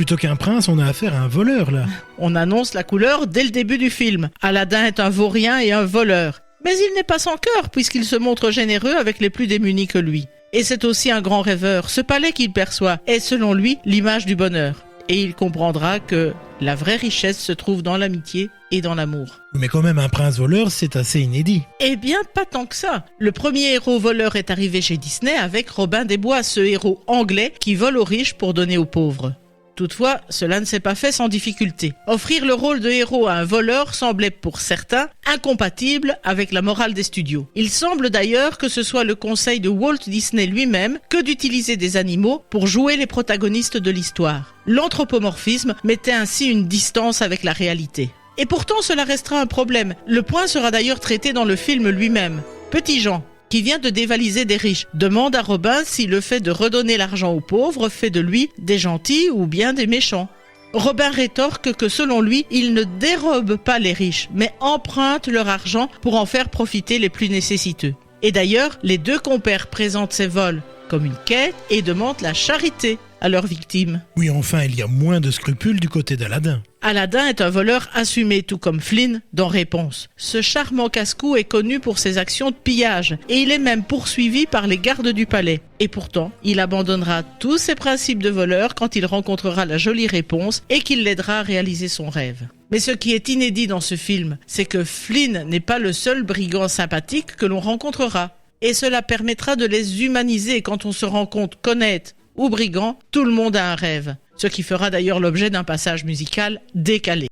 Plutôt qu'un prince, on a affaire à un voleur, là. On annonce la couleur dès le début du film. Aladdin est un vaurien et un voleur. Mais il n'est pas sans cœur puisqu'il se montre généreux avec les plus démunis que lui. Et c'est aussi un grand rêveur. Ce palais qu'il perçoit est selon lui l'image du bonheur. Et il comprendra que la vraie richesse se trouve dans l'amitié et dans l'amour. Mais quand même, un prince voleur, c'est assez inédit. Eh bien, pas tant que ça. Le premier héros voleur est arrivé chez Disney avec Robin des Bois, ce héros anglais qui vole aux riches pour donner aux pauvres. Toutefois, cela ne s'est pas fait sans difficulté. Offrir le rôle de héros à un voleur semblait pour certains incompatible avec la morale des studios. Il semble d'ailleurs que ce soit le conseil de Walt Disney lui-même que d'utiliser des animaux pour jouer les protagonistes de l'histoire. L'anthropomorphisme mettait ainsi une distance avec la réalité. Et pourtant, cela restera un problème. Le point sera d'ailleurs traité dans le film lui-même. Petit Jean, qui vient de dévaliser des riches, demande à Robin si le fait de redonner l'argent aux pauvres fait de lui des gentils ou bien des méchants. Robin rétorque que selon lui, il ne dérobe pas les riches, mais emprunte leur argent pour en faire profiter les plus nécessiteux. Et d'ailleurs, les deux compères présentent ces vols comme une quête et demandent la charité à leurs victimes. Oui, enfin, il y a moins de scrupules du côté d'Aladin. Aladdin est un voleur assumé, tout comme Flynn dans Réponse. Ce charmant casse-cou est connu pour ses actions de pillage et il est même poursuivi par les gardes du palais. Et pourtant, il abandonnera tous ses principes de voleur quand il rencontrera la jolie Réponse et qu'il l'aidera à réaliser son rêve. Mais ce qui est inédit dans ce film, c'est que Flynn n'est pas le seul brigand sympathique que l'on rencontrera. Et cela permettra de les humaniser quand on se rend compte qu'honnête ou brigand, tout le monde a un rêve. Ce qui fera d'ailleurs l'objet d'un passage musical décalé.